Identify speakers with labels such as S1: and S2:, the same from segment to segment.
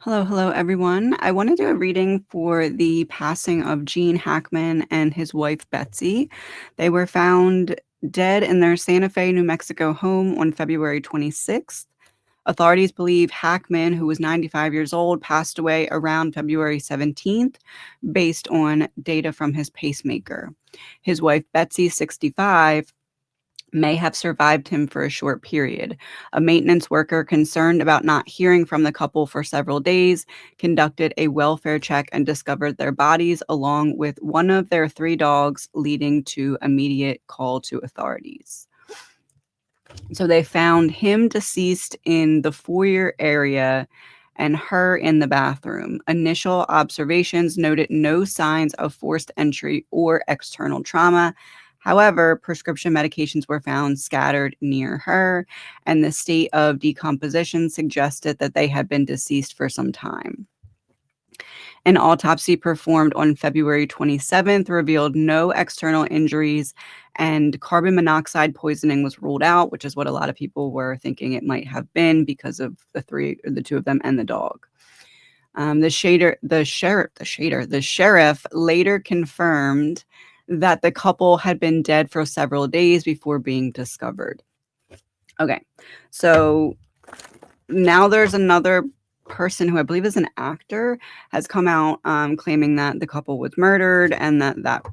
S1: Hello, everyone. I want to do a reading for the passing of Gene Hackman and his wife, Betsy. They were found dead in their Santa Fe, New Mexico home on February 26th. Authorities believe Hackman, who was 95 years old, passed away around February 17th based on data from his pacemaker. His wife, Betsy, 65, may have survived him for a short period. A maintenance worker concerned about not hearing from the couple for several days conducted a welfare check and discovered their bodies along with one of their three dogs, leading to immediate call to authorities. So they found him deceased in the foyer area and her in the bathroom. Initial observations noted no signs of forced entry or external trauma. However, prescription medications were found scattered near her, and the state of decomposition suggested that they had been deceased for some time. An autopsy performed on February 27th revealed no external injuries, and carbon monoxide poisoning was ruled out, which is what a lot of people were thinking it might have been because of the two of them and the dog. The sheriff later confirmed that the couple had been dead for several days before being discovered. Okay, so now there's another person who I believe is an actor has come out claiming that the couple was murdered and that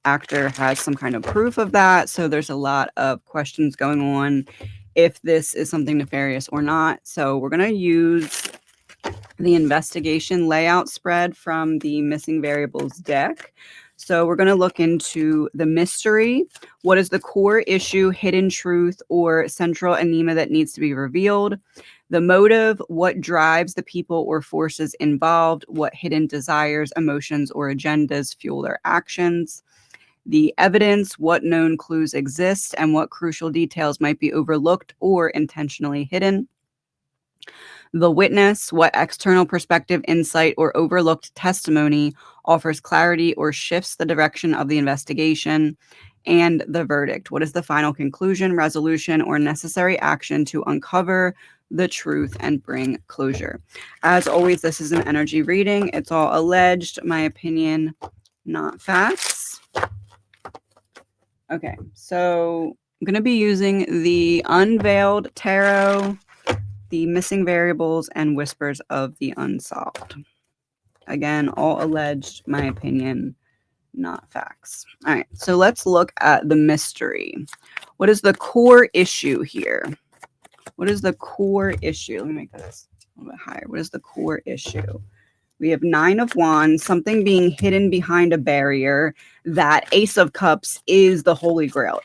S1: actor has some kind of proof of that. So there's a lot of questions going on if this is something nefarious or not. So we're going to use the investigation layout spread from the missing variables deck. So we're going to look into the mystery. What is the core issue, hidden truth, or central enigma that needs to be revealed? The motive, what drives the people or forces involved? What hidden desires, emotions, or agendas fuel their actions? The evidence, what known clues exist, and what crucial details might be overlooked or intentionally hidden. The witness, what external perspective, insight, or overlooked testimony offers clarity or shifts the direction of the investigation. And the verdict, what is the final conclusion, resolution, or necessary action to uncover the truth and bring closure. As always, this is an energy reading. It's all alleged, my opinion, not facts. Okay, so I'm going to be using the Unveiled Tarot, the Missing Variables, and Whispers of the Unsolved. Again, all alleged, my opinion, not facts. All right, so let's look at the mystery. What is the core issue here? What is the core issue? Let me make this a little bit higher. What is the core issue? We have Nine of Wands, something being hidden behind a barrier. That Ace of Cups is the Holy Grail.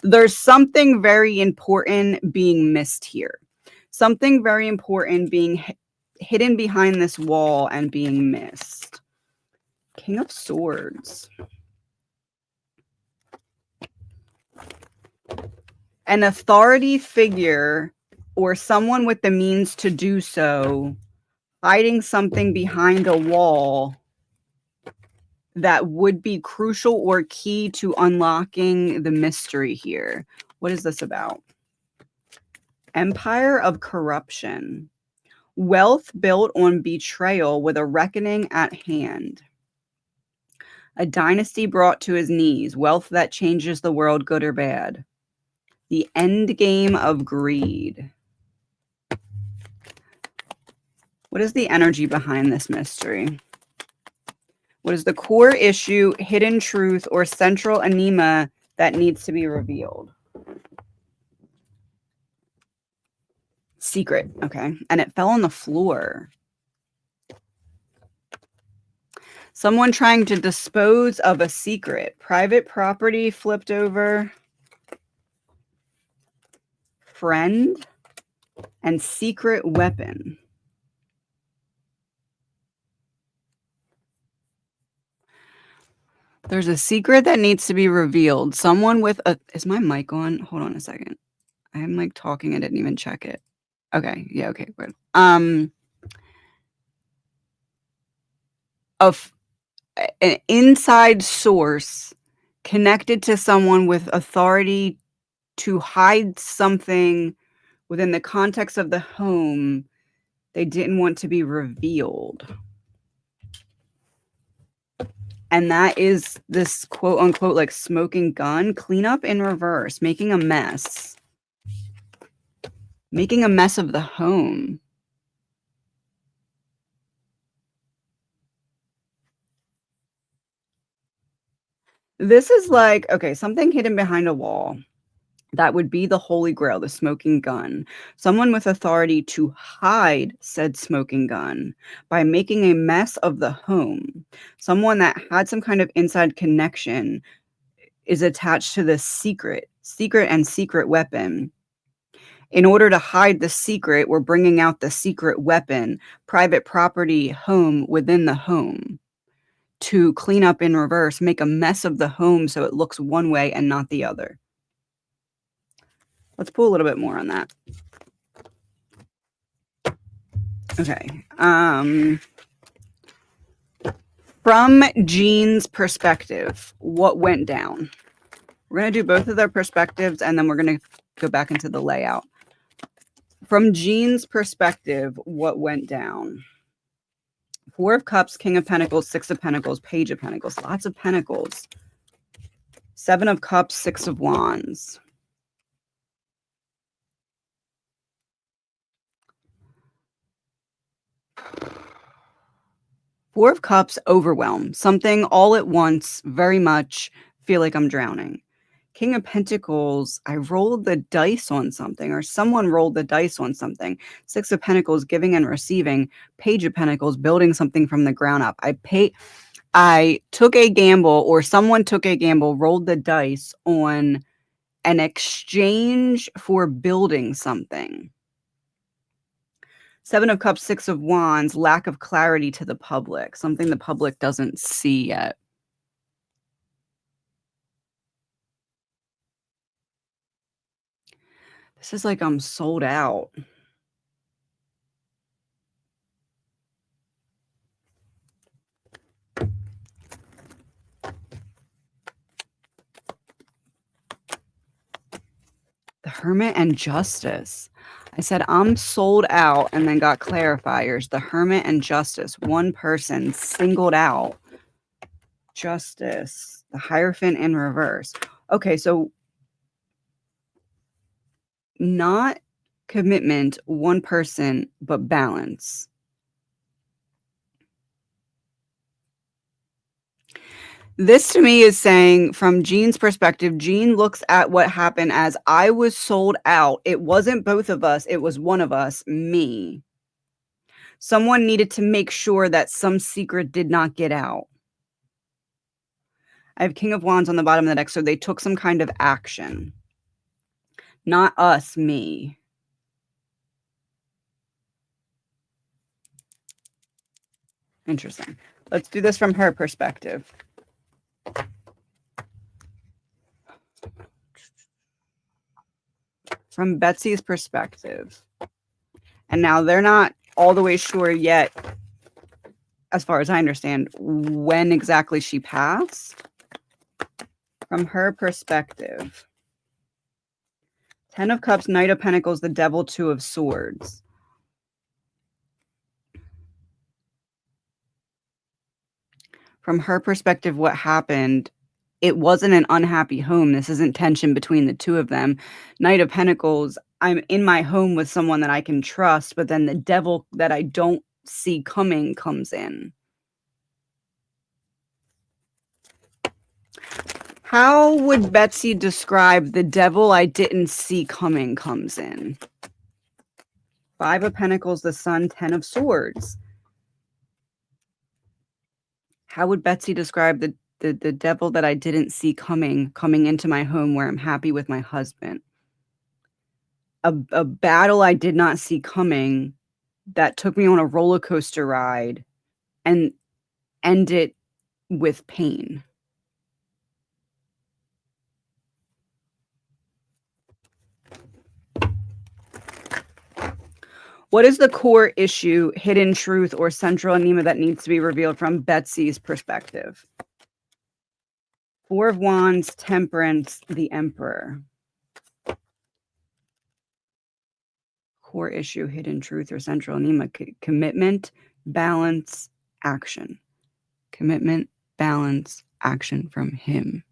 S1: There's something very important being missed here. Something very important being hidden behind this wall and being missed. King of Swords. An authority figure or someone with the means to do so hiding something behind a wall that would be crucial or key to unlocking the mystery here. What is this about? Empire of corruption. Wealth built on betrayal with a reckoning at hand. A dynasty brought to his knees. Wealth that changes the world, good or bad. The end game of greed. What is the energy behind this mystery? What is the core issue, hidden truth, or central enigma that needs to be revealed? Secret, okay. And it fell on the floor. Someone trying to dispose of a secret. Private property flipped over. Friend and secret weapon. There's a secret that needs to be revealed. Someone with a... Is my mic on? Hold on a second. I'm like talking. I didn't even check it. Okay. Yeah. Okay. Good. An inside source connected to someone with authority to hide something within the context of the home They didn't want to be revealed. And that is this quote unquote like smoking gun, cleanup in reverse, making a mess. Making a mess of the home. This is like, okay, something hidden behind a wall. That would be the holy grail, the smoking gun. Someone with authority to hide said smoking gun by making a mess of the home. Someone that had some kind of inside connection is attached to this secret weapon. In order to hide the secret, we're bringing out the secret weapon, private property home within the home, to clean up in reverse, make a mess of the home so it looks one way and not the other. Let's pull a little bit more on that. Okay. From Jean's perspective, what went down? We're going to do both of their perspectives, and then we're going to go back into the layout. From Jean's perspective, what went down? 4 of Cups, King of Pentacles, 6 of Pentacles, Page of Pentacles. Lots of Pentacles. 7 of Cups, 6 of Wands. Four of Cups, overwhelm. Something all at once, very much feel like I'm drowning. King of Pentacles, I rolled the dice on something, or someone rolled the dice on something. 6 of Pentacles, giving and receiving. Page of Pentacles, building something from the ground up. I took a gamble, or someone took a gamble, rolled the dice on an exchange for building something. 7 of Cups, 6 of Wands, lack of clarity to the public, something the public doesn't see yet. This is like I'm sold out. The Hermit and Justice. I said I'm sold out and then got clarifiers. The Hermit and Justice. One person singled out. Justice. The Hierophant in reverse. Okay, so not commitment, one person, but balance. This to me is saying, from Jean's perspective, Jean looks at what happened as I was sold out. It wasn't both of us. It was one of us, me. Someone needed to make sure that some secret did not get out. I have King of Wands on the bottom of the deck, so they took some kind of action. Not us, me. Interesting. Let's do this from her perspective. From Betsy's perspective. And now they're not all the way sure yet, as far as I understand, when exactly she passed. From her perspective. 10 of Cups, Knight of Pentacles, the Devil, 2 of Swords. From her perspective, what happened, it wasn't an unhappy home. This isn't tension between the two of them. Knight of Pentacles, I'm in my home with someone that I can trust, but then the devil that I don't see coming comes in. How would Betsy describe the devil I didn't see coming comes in? 5 of Pentacles, the Sun, 10 of Swords. How would Betsy describe the devil that I didn't see coming into my home where I'm happy with my husband? A battle I did not see coming that took me on a roller coaster ride and ended with pain. What is the core issue, hidden truth, or central enigma that needs to be revealed from Betsy's perspective? 4 of Wands, Temperance, the Emperor. core issue, hidden truth, or central enigma. Commitment, balance, action. Commitment, balance, action from him.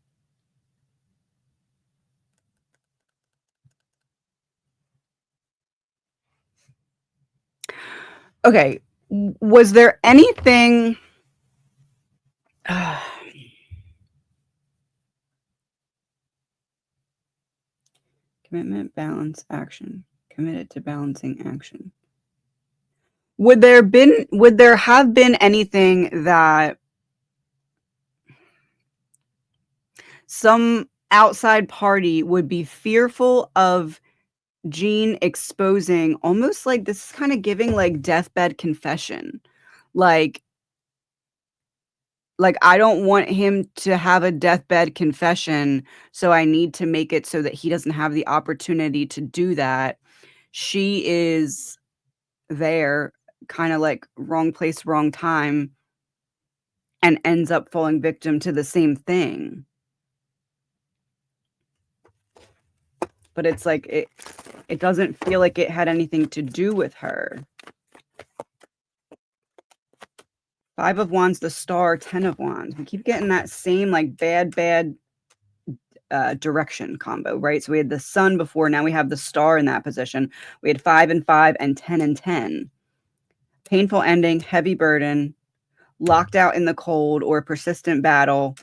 S1: Okay. Was there anything commitment, balance, action. Committed to balancing action. Would there have been anything that some outside party would be fearful of Gene exposing, almost like this is kind of giving like deathbed confession. Like I don't want him to have a deathbed confession, so I need to make it so that he doesn't have the opportunity to do that. She is there, kind of like wrong place, wrong time, and ends up falling victim to the same thing. But it's like it doesn't feel like it had anything to do with her. 5 of Wands, the Star, 10 of Wands. We keep getting that same like bad direction combo, right? So we had the Sun before, now we have the Star in that position. We had 5 and 5 and 10 and 10. Painful ending, heavy burden, locked out in the cold, or persistent battle.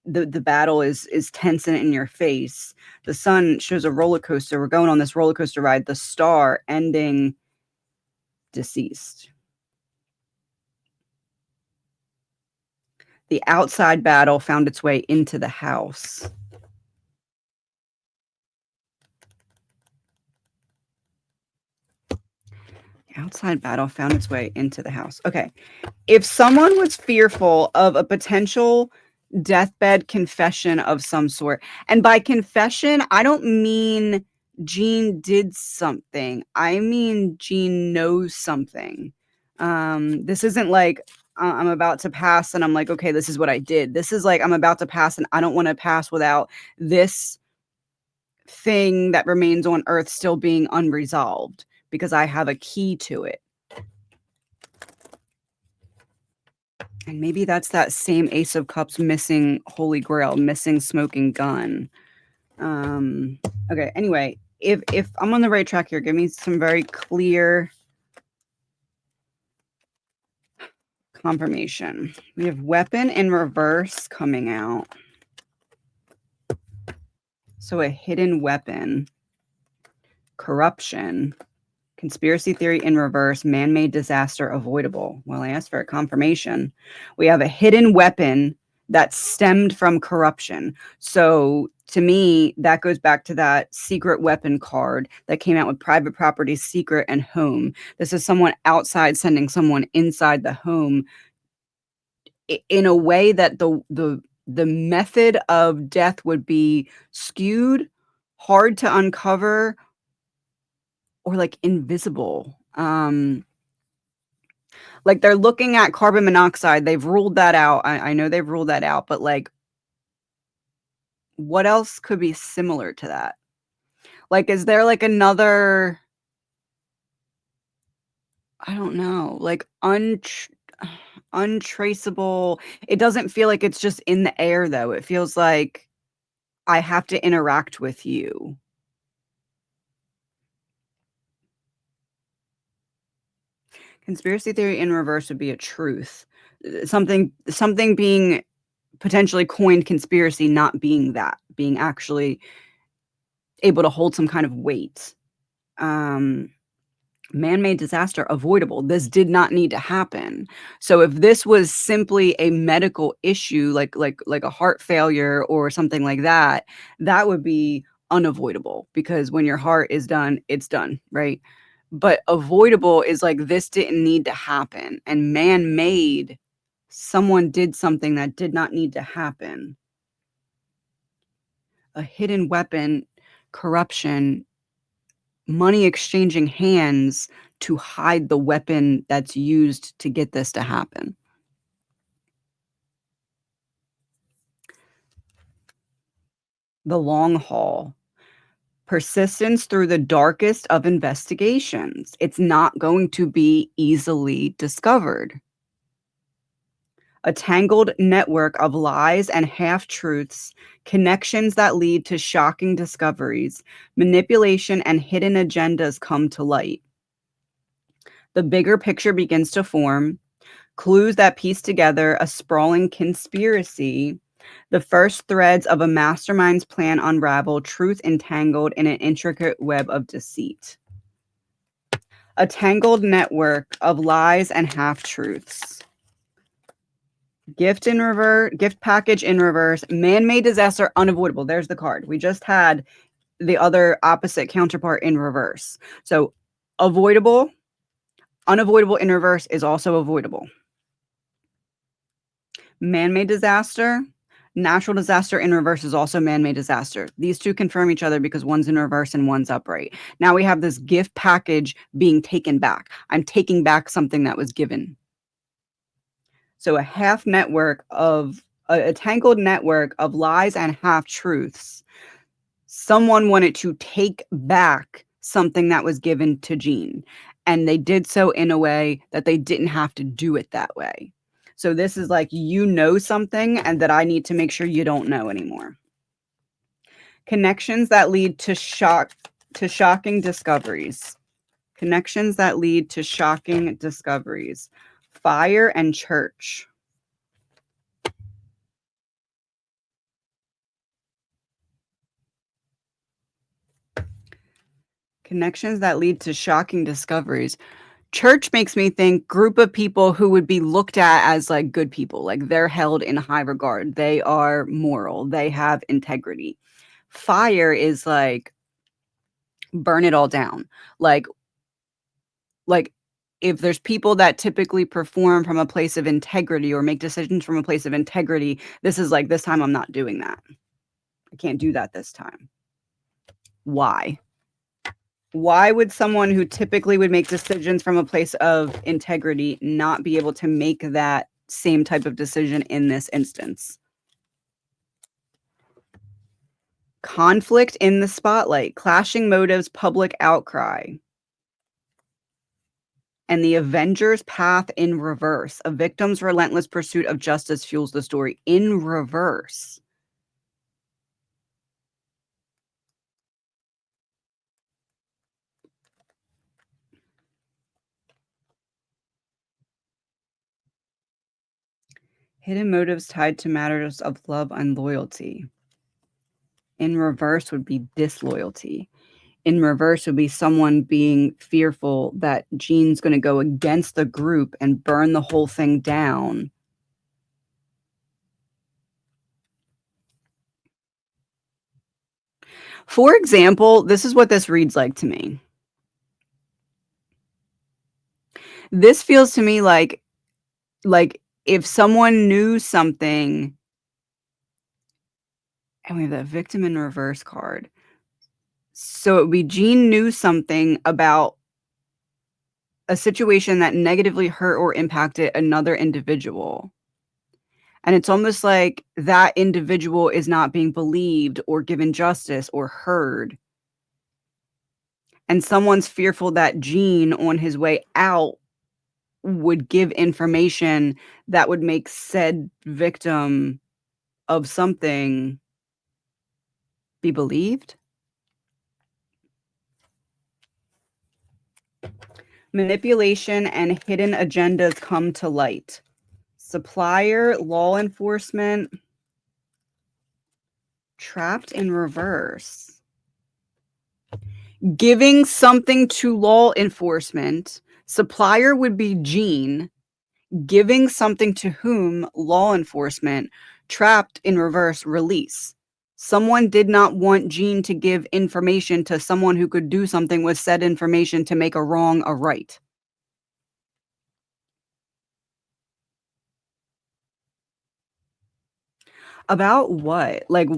S1: The battle is tense and in your face. The Sun shows a roller coaster. We're going on this roller coaster ride. The Star ending deceased. The outside battle found its way into the house. The outside battle found its way into the house. Okay. If someone was fearful of a potential deathbed confession of some sort, and by confession, I don't mean Gene did something. I mean Gene knows something. This isn't like I'm about to pass and I'm like, okay, this is what I did. This is like I'm about to pass and I don't want to pass without this thing that remains on Earth still being unresolved because I have a key to it. And maybe that's that same Ace of Cups missing Holy Grail, missing smoking gun. Okay, anyway, if I'm on the right track here, give me some very clear confirmation. We have weapon in reverse coming out. So a hidden weapon, corruption, conspiracy theory in reverse, man-made disaster avoidable. Well, I asked for a confirmation. We have a hidden weapon that stemmed from corruption. So to me, that goes back to that secret weapon card that came out with private property, secret, and home. This is someone outside sending someone inside the home in a way that the method of death would be skewed, hard to uncover, or like invisible. Like they're looking at carbon monoxide. They've ruled that out. I know they've ruled that out, but like, what else could be similar to that? Like, is there like another, I don't know, like untraceable? It doesn't feel like it's just in the air though. It feels like I have to interact with you. Conspiracy theory in reverse would be a truth. Something being potentially coined conspiracy, not being that, being actually able to hold some kind of weight. Man-made disaster avoidable. This did not need to happen. So if this was simply a medical issue, like a heart failure or something like that, that would be unavoidable because when your heart is done, it's done, right? But avoidable is like this didn't need to happen, and man-made, someone did something that did not need to happen. A hidden weapon, corruption, money exchanging hands to hide the weapon that's used to get this to happen. The long haul. Persistence through the darkest of investigations. It's not going to be easily discovered. A tangled network of lies and half-truths, connections that lead to shocking discoveries, manipulation and hidden agendas come to light. The bigger picture begins to form, clues that piece together a sprawling conspiracy. The first threads of a mastermind's plan unravel, truth entangled in an intricate web of deceit. A tangled network of lies and half-truths. Gift in reverse, gift package in reverse, man-made disaster unavoidable. There's the card. We just had the other opposite counterpart in reverse. So avoidable, unavoidable in reverse is also avoidable. Man-made disaster, natural disaster in reverse is also man-made disaster. These two confirm each other because one's in reverse and one's upright. Now we have this gift package being taken back. I'm taking back something that was given. So a tangled network of lies and half-truths. Someone wanted to take back something that was given to Jean, and they did so in a way that they didn't have to do it that way. So this is like, you know something and that I need to make sure you don't know anymore. Connections that lead to shocking discoveries. Connections that lead to shocking discoveries. Fire and church. Connections that lead to shocking discoveries. Church makes me think group of people who would be looked at as like good people, like they're held in high regard. They are moral. They have integrity. Fire is like burn it all down. Like if there's people that typically perform from a place of integrity or make decisions from a place of integrity, this is like, this time I'm not doing that. I can't do that this time. Why? Why would someone who typically would make decisions from a place of integrity not be able to make that same type of decision in this instance? Conflict in the spotlight, clashing motives, public outcry. And the Avengers path in reverse. A victim's relentless pursuit of justice fuels the story in reverse. Hidden motives tied to matters of love and loyalty. In reverse would be disloyalty. In reverse would be someone being fearful that Jean's going to go against the group and burn the whole thing down. For example, this is what this reads like to me. This feels to me like if someone knew something, and we have the victim in reverse card. So it would be Jean knew something about a situation that negatively hurt or impacted another individual. And it's almost like that individual is not being believed or given justice or heard. And someone's fearful that Jean, on his way out, would give information that would make said victim of something be believed. Manipulation and hidden agendas come to light. Supplier, law enforcement, trapped in reverse. Giving something to law enforcement. Supplier would be Jean. Giving something to whom? Law enforcement. Trapped in reverse, release. Someone did not want Jean to give information to someone who could do something with said information to make a wrong a right. About what? Like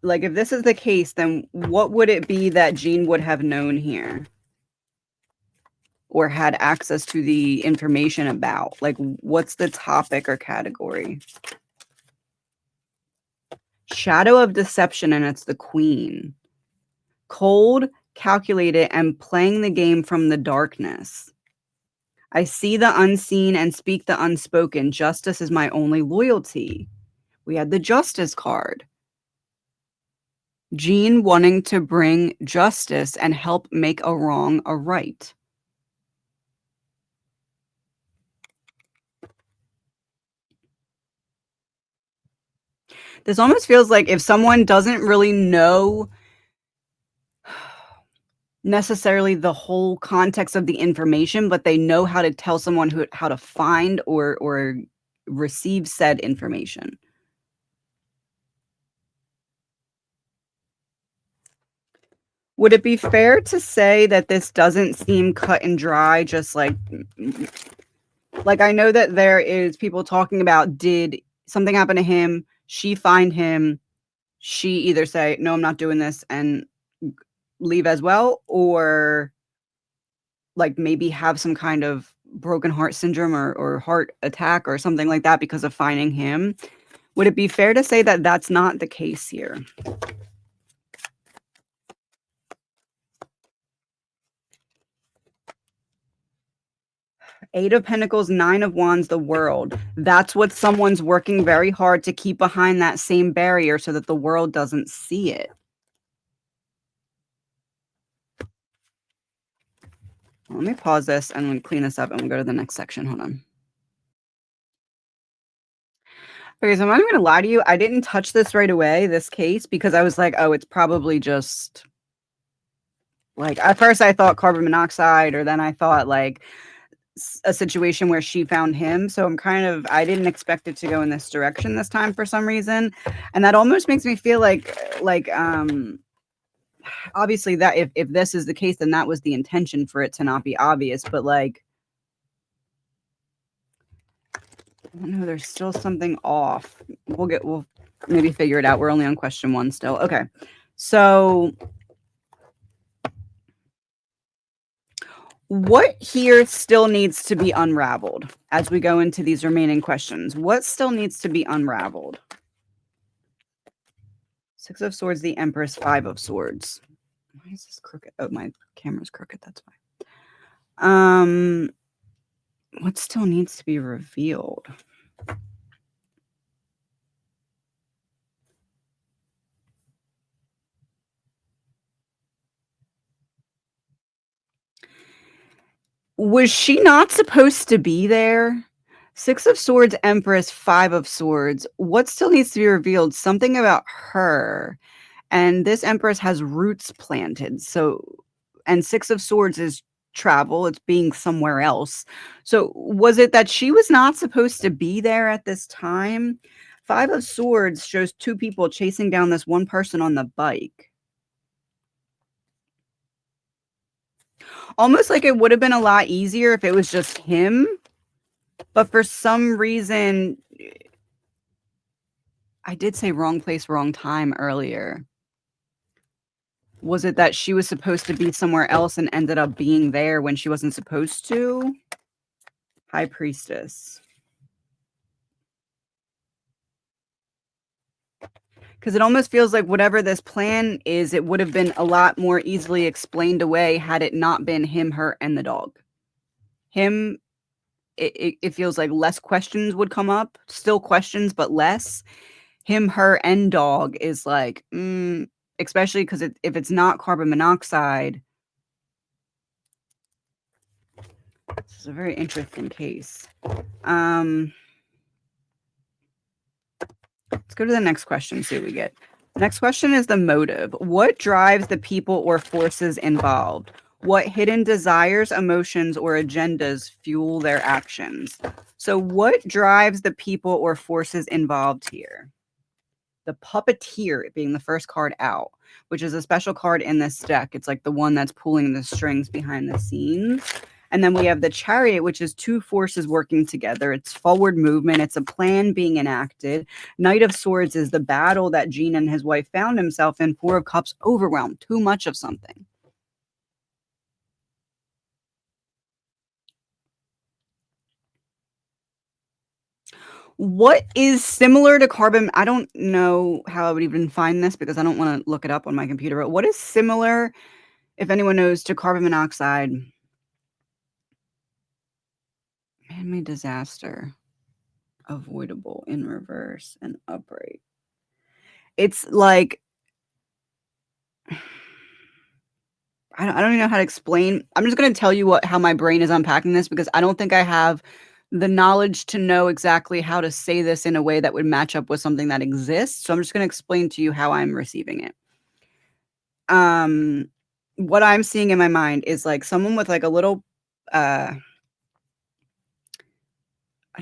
S1: if this is the case, then what would it be that Jean would have known here? Or had access to the information about? Like, what's the topic or category? Shadow of deception, and it's the queen. Cold, calculated, and playing the game from the darkness. I see the unseen and speak the unspoken. Justice is my only loyalty. We had the justice card. Jean wanting to bring justice and help make a wrong a right. This almost feels like if someone doesn't really know necessarily the whole context of the information, but they know how to tell someone how to find or receive said information. Would it be fair to say that this doesn't seem cut and dry, just like I know that there is people talking about, did something happen to him? She find him. She either say, no, I'm not doing this and leave as well, or like maybe have some kind of broken heart syndrome or heart attack or something like that because of finding him. Would it be fair to say that that's not the case here? Eight of Pentacles, Nine of Wands, the world. That's what someone's working very hard to keep behind that same barrier so that the world doesn't see it. Let me pause this and clean this up and we'll go to the next section. Hold on. Okay, so I'm not even gonna lie to you. I didn't touch this right away, this case, because I was like, oh, it's probably just like, at first I thought carbon monoxide, or then I thought like a situation where she found him. So I didn't expect it to go in this direction this time for some reason. And that almost makes me feel like obviously that if this is the case, then that was the intention for it to not be obvious. But like, I don't know, there's still something off. We'll maybe figure it out. We're only on question 1 still. Okay. So what here still needs to be unraveled as we go into these remaining questions? What still needs to be unraveled? Six of Swords, the Empress, Five of Swords. Why is this crooked? Oh, my camera's crooked. That's why. What still needs to be revealed? Was she not supposed to be there? Six of Swords, Empress, Five of Swords. What still needs to be revealed? Something about her. And this Empress has roots planted. So, and Six of Swords is travel. It's being somewhere else. So was it that she was not supposed to be there at this time? Five of Swords shows two people chasing down this one person on the bike. Almost like it would have been a lot easier if it was just him. But for some reason, I did say wrong place, wrong time earlier. Was it that she was supposed to be somewhere else and ended up being there when she wasn't supposed to? High Priestess. Because it almost feels like whatever this plan is, it would have been a lot more easily explained away had it not been him, her, and the dog. Him, it feels like less questions would come up. Still questions, but less. Him, her, and dog is like, especially because if it's not carbon monoxide, this is a very interesting case. Let's go to the next question, see what we get. Next question is the motive. What drives the people or forces involved? What hidden desires, emotions, or agendas fuel their actions? So what drives the people or forces involved here? The Puppeteer being the first card out, which is a special card in this deck. It's like the one that's pulling the strings behind the scenes. And then we have the Chariot, which is two forces working together. It's forward movement. It's a plan being enacted. Knight of Swords is the battle that Jean and his wife found himself in. Four of Cups, overwhelmed, too much of something. What is similar to carbon? I don't know how I would even find this because I don't want to look it up on my computer. But what is similar, if anyone knows, to carbon monoxide? Man-made disaster. Avoidable in reverse and upright. It's like I don't even know how to explain. I'm just gonna tell you how my brain is unpacking this because I don't think I have the knowledge to know exactly how to say this in a way that would match up with something that exists. So I'm just gonna explain to you how I'm receiving it. Um, what I'm seeing in my mind is like someone with like a little I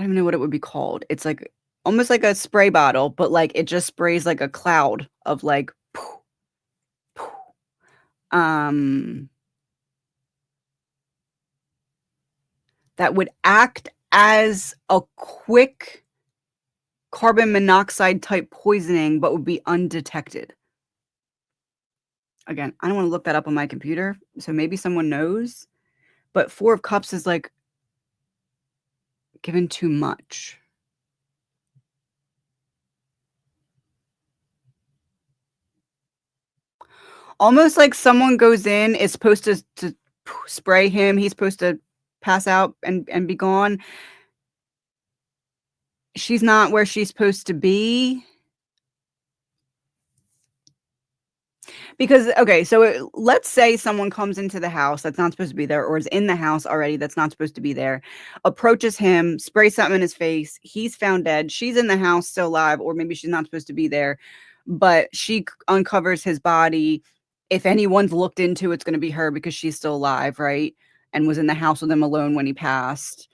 S1: don't even know what it would be called. It's like almost like a spray bottle, but like it just sprays like a cloud of like um that would act as a quick carbon monoxide type poisoning, but would be undetected. Again, I don't want to look that up on my computer, so maybe someone knows. But 4 of Cups is like given too much. Almost like someone goes in, is supposed to spray him, he's supposed to pass out and be gone. She's not where she's supposed to be. Because okay, so let's say someone comes into the house that's not supposed to be there or is in the house already that's not supposed to be there, approaches him, sprays something in his face, he's found dead, she's in the house still alive, or maybe she's not supposed to be there, but she uncovers his body. If anyone's looked into it's going to be her because she's still alive, right? And was in the house with him alone when he passed.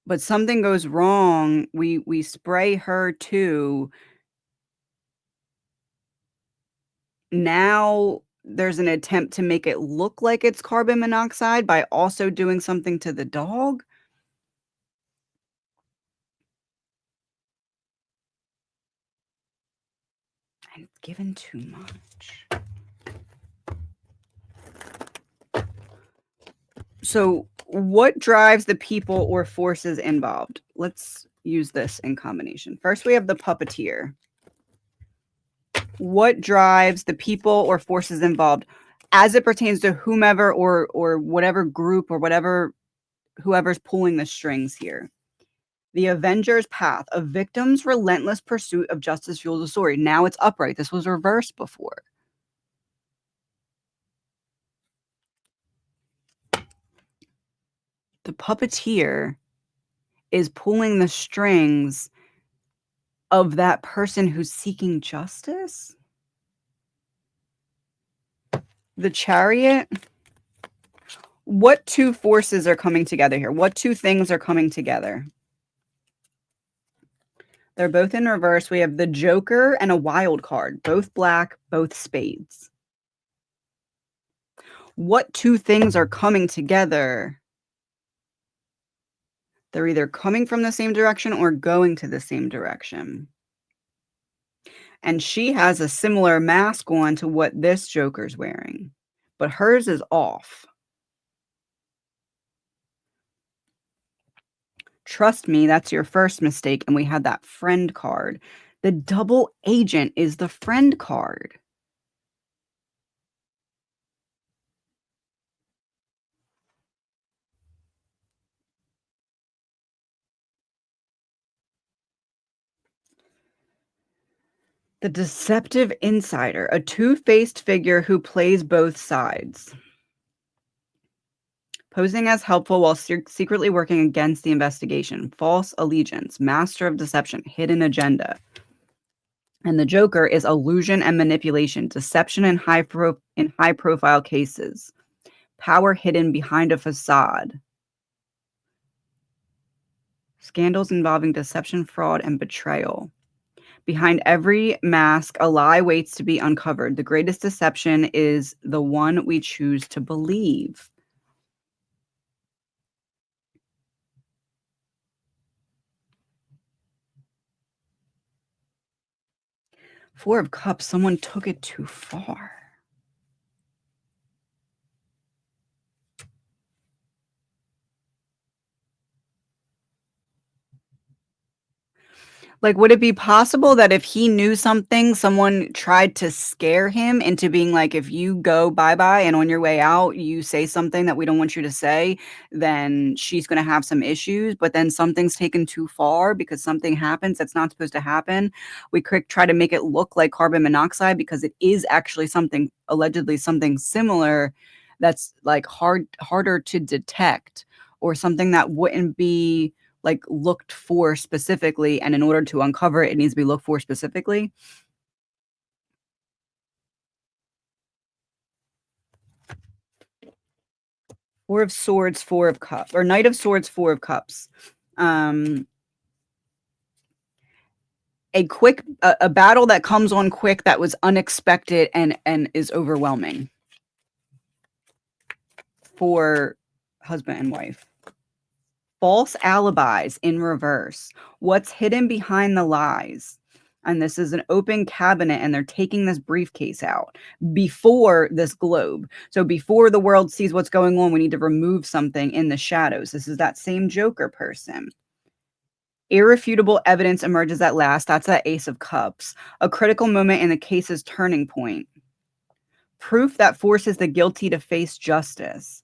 S1: But something goes wrong. We spray her too. Now there's an attempt to make it look like it's carbon monoxide by also doing something to the dog. And it's given too much. So what drives the people or forces involved? Let's use this in combination. First, we have the puppeteer. What drives the people or forces involved as it pertains to whomever or whatever group or whatever whoever's pulling the strings here? The Avenger's path, a victim's relentless pursuit of justice fuels the story. Now it's upright. This was reversed before. The puppeteer is pulling the strings of that person who's seeking justice. The Chariot. What two forces are coming together here? What two things are coming together? They're both in reverse. We have the Joker and a wild card, both black, both spades. What two things are coming together? They're either coming from the same direction or going to the same direction. And she has a similar mask on to what this Joker's wearing, but hers is off. Trust me, that's your first mistake. And we had that friend card. The double agent is the friend card. The deceptive insider, a two-faced figure who plays both sides. Posing as helpful while secretly working against the investigation. False allegiance, master of deception, hidden agenda. And the Joker is illusion and manipulation, deception in high-profile cases, power hidden behind a facade, scandals involving deception, fraud, and betrayal. Behind every mask, a lie waits to be uncovered. The greatest deception is the one we choose to believe. Four of Cups, someone took it too far. Like, would it be possible that if he knew something, someone tried to scare him into being like, if you go bye-bye and on your way out, you say something that we don't want you to say, then she's going to have some issues. But then something's taken too far because something happens that's not supposed to happen. We try to make it look like carbon monoxide because it is actually something, allegedly something similar that's like harder to detect, or something that wouldn't be like looked for specifically, and in order to uncover it, it needs to be looked for specifically. Four of Swords, Four of Cups, or Knight of Swords, Four of Cups. Um, a battle that comes on quick, that was unexpected and is overwhelming for husband and wife. False alibis in reverse. What's hidden behind the lies? And this is an open cabinet, and they're taking this briefcase out before this globe. So before the world sees what's going on, we need to remove something in the shadows. This is that same Joker person. Irrefutable evidence emerges at last. That's that Ace of Cups. A critical moment in the case's turning point. Proof that forces the guilty to face justice.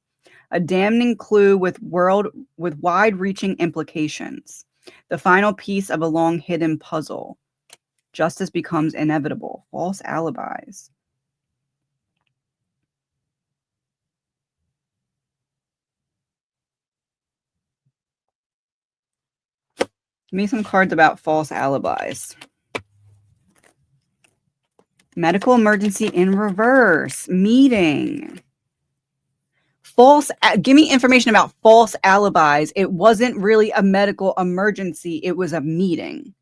S1: A damning clue with wide-reaching implications. The final piece of a long-hidden puzzle. Justice becomes inevitable. False alibis. Give me some cards about false alibis. Medical emergency in reverse. Meeting. Give me information about false alibis. It wasn't really a medical emergency. It was a meeting.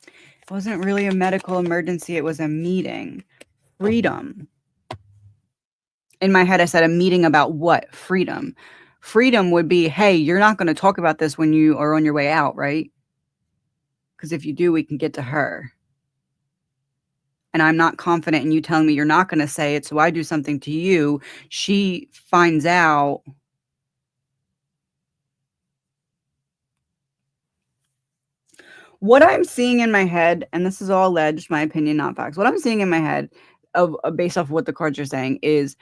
S1: It wasn't really a medical emergency. It was a meeting. Freedom. In my head, I said a meeting about what? Freedom. Freedom would be, hey, you're not going to talk about this when you are on your way out, right? Because if you do, we can get to her. And I'm not confident in you telling me you're not going to say it, so I do something to you. She finds out. What I'm seeing in my head, and this is all alleged, my opinion, not facts. What I'm seeing in my head, based off of what the cards are saying, is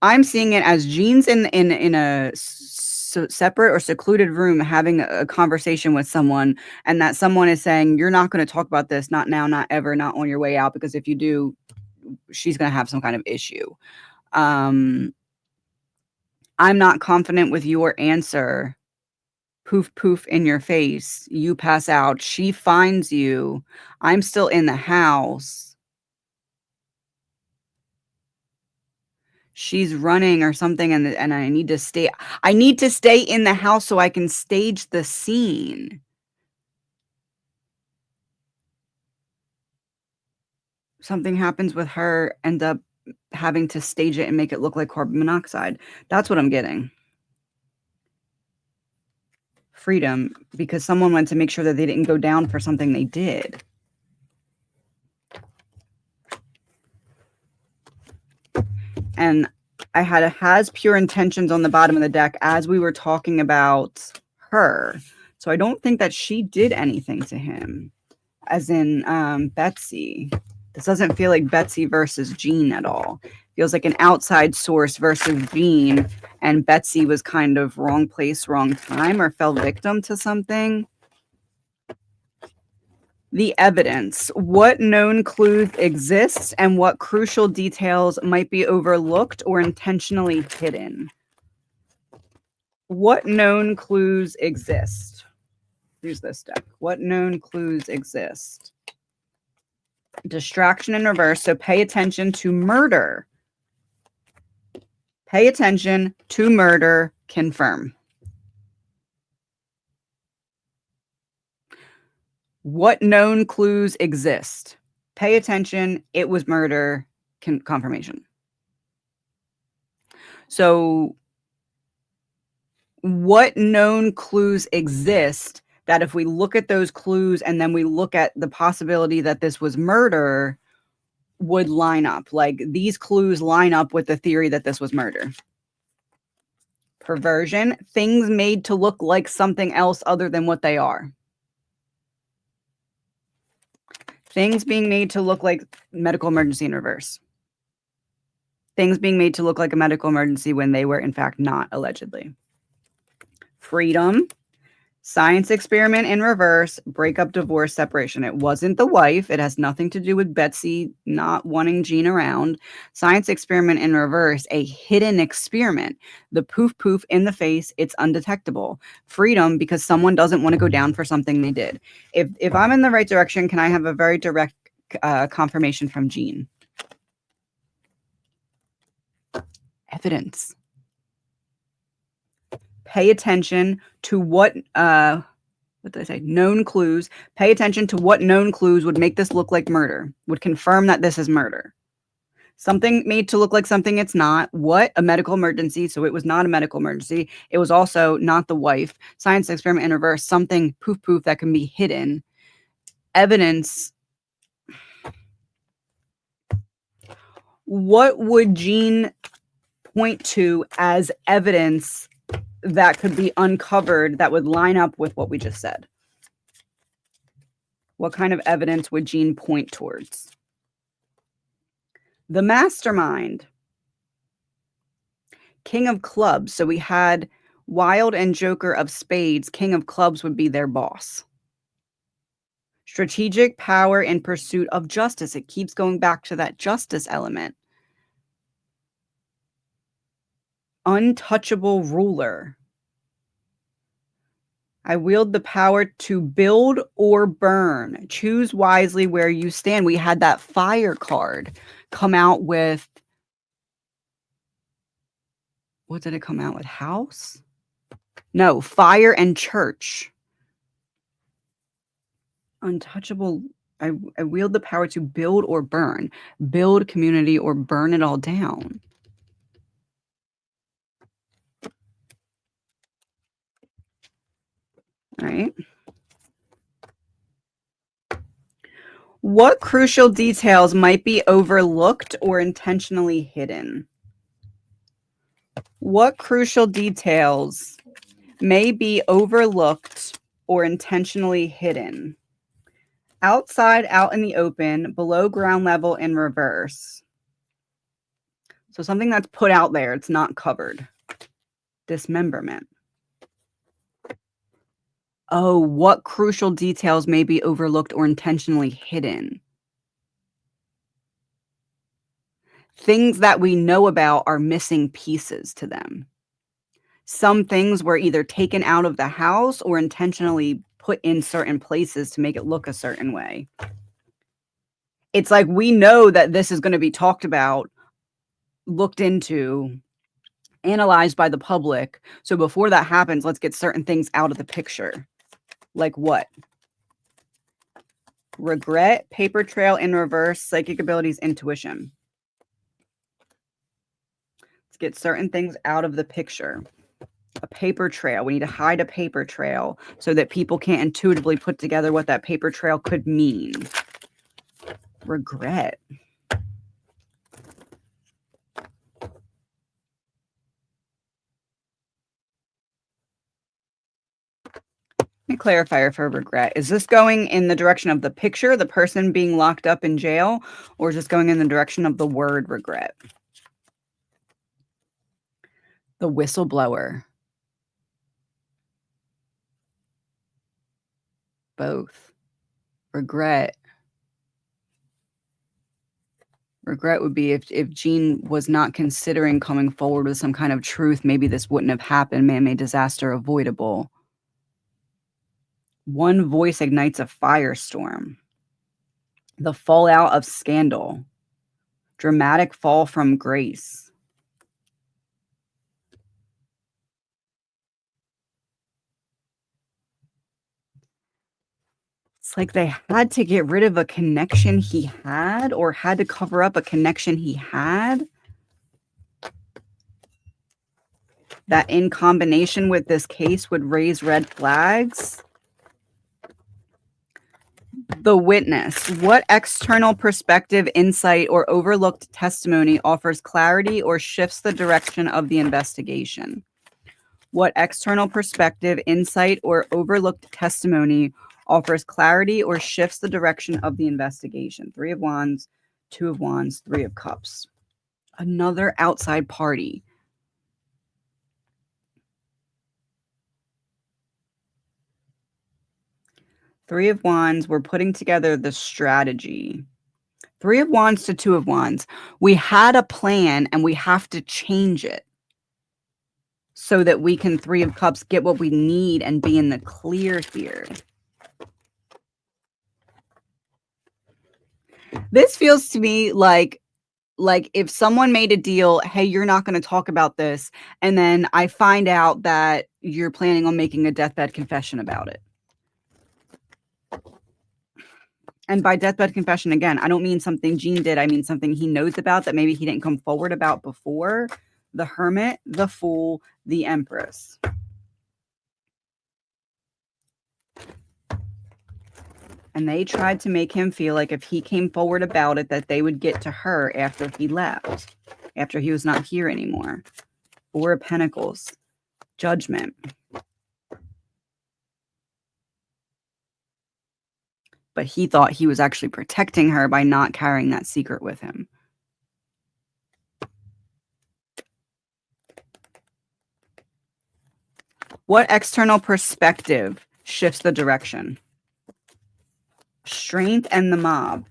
S1: I'm seeing it as Jean's in a separate or secluded room having a conversation with someone, and that someone is saying, you're not going to talk about this, not now, not ever, not on your way out, because if you do, she's going to have some kind of issue. I'm not confident with your answer. Poof, poof in your face. You pass out. She finds you. I'm still in the house. She's running or something, and I need to stay. I need to stay in the house so I can stage the scene. Something happens with her, end up having to stage it and make it look like carbon monoxide. That's what I'm getting. Freedom, because someone wanted to make sure that they didn't go down for something they did. And I had a has pure intentions on the bottom of the deck as we were talking about her. So I don't think that she did anything to him, as in Betsy. This doesn't feel like Betsy versus Jean at all. It feels like an outside source versus Jean, and Betsy was kind of wrong place, wrong time, or fell victim to something. The evidence. What known clues exist and what crucial details might be overlooked or intentionally hidden? What known clues exist? Use this deck. What known clues exist? Distraction in reverse. So pay attention to murder. Pay attention to murder. Confirm. What known clues exist? Pay attention. It was murder. Confirmation. So what known clues exist that if we look at those clues and then we look at the possibility that this was murder, would line up? Like, these clues line up with the theory that this was murder. Perversion, things made to look like something else other than what they are. Things being made to look like medical emergency in reverse. Things being made to look like a medical emergency when they were, in fact, not, allegedly. Freedom, science experiment in reverse, breakup, divorce, separation. It wasn't the wife. It has nothing to do with Betsy not wanting Jean around. Science experiment in reverse, a hidden experiment. The poof poof in the face, it's undetectable. Freedom, because someone doesn't want to go down for something they did. If I'm in the right direction, can I have a very direct confirmation from Jean? Evidence. Pay attention to what did I say? Known clues. Pay attention to what known clues would make this look like murder, would confirm that this is murder. Something made to look like something it's not. What? A medical emergency. So it was not a medical emergency. It was also not the wife. Science experiment in reverse. Something poof poof that can be hidden. Evidence. What would Jean point to as evidence that could be uncovered that would line up with what we just said? What kind of evidence would Jean point towards? The mastermind. King of clubs. So we had Wild and Joker of spades. King of clubs would be their boss. Strategic power in pursuit of justice. It keeps going back to that justice element. Untouchable ruler. I wield the power to build or burn. Choose wisely where you stand. We had that fire card come out with. What did it come out with? House? No, fire and church. Untouchable. I wield the power to build or burn. Build community or burn it all down. All right. What crucial details might be overlooked or intentionally hidden? What crucial details may be overlooked or intentionally hidden? Outside, out in the open, below ground level, in reverse. So something that's put out there, it's not covered. Dismemberment. Oh, what crucial details may be overlooked or intentionally hidden? Things that we know about are missing pieces to them. Some things were either taken out of the house or intentionally put in certain places to make it look a certain way. It's like we know that this is going to be talked about, looked into, analyzed by the public. So before that happens, let's get certain things out of the picture. Like what? Regret, paper trail in reverse, psychic abilities, intuition. Let's get certain things out of the picture. A paper trail. We need to hide a paper trail so that people can't intuitively put together what that paper trail could mean. Regret. Let me clarify for regret. Is this going in the direction of the picture, the person being locked up in jail, or is this going in the direction of the word regret? The whistleblower. Both. Regret. Regret would be if Jean was not considering coming forward with some kind of truth, maybe this wouldn't have happened. Man-made disaster avoidable. One voice ignites a firestorm. The fallout of scandal. Dramatic fall from grace. It's like they had to get rid of a connection he had, or had to cover up a connection he had. That in combination with this case would raise red flags. The witness. What external perspective, insight, or overlooked testimony offers clarity or shifts the direction of the investigation? What external perspective, insight, or overlooked testimony offers clarity or shifts the direction of the investigation? Three of Wands, Two of Wands, Three of Cups. Another outside party. Three of Wands, we're putting together the strategy. Three of Wands to Two of Wands. We had a plan and we have to change it so that we can, Three of Cups, get what we need and be in the clear here. This feels to me like if someone made a deal, hey, you're not going to talk about this, and then I find out that you're planning on making a deathbed confession about it. And by deathbed confession, again, I don't mean something Gene did. I mean something he knows about that maybe he didn't come forward about before. The Hermit, the Fool, the Empress. And they tried to make him feel like if he came forward about it, that they would get to her after he left, after he was not here anymore. Four of Pentacles, Judgment. But he thought he was actually protecting her by not carrying that secret with him. What external perspective shifts the direction? Strength and the Mob.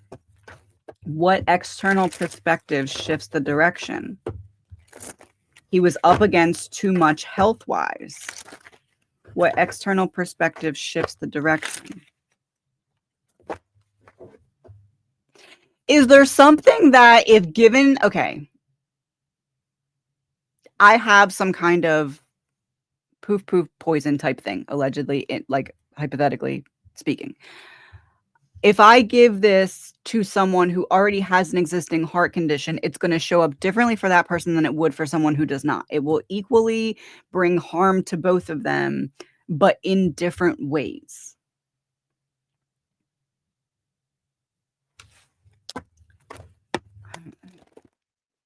S1: What external perspective shifts the direction? He was up against too much health-wise. What external perspective shifts the direction? Is there something that if given, okay, I have some kind of poof poison type thing, allegedly, like hypothetically speaking. If I give this to someone who already has an existing heart condition, it's going to show up differently for that person than it would for someone who does not. It will equally bring harm to both of them, but in different ways.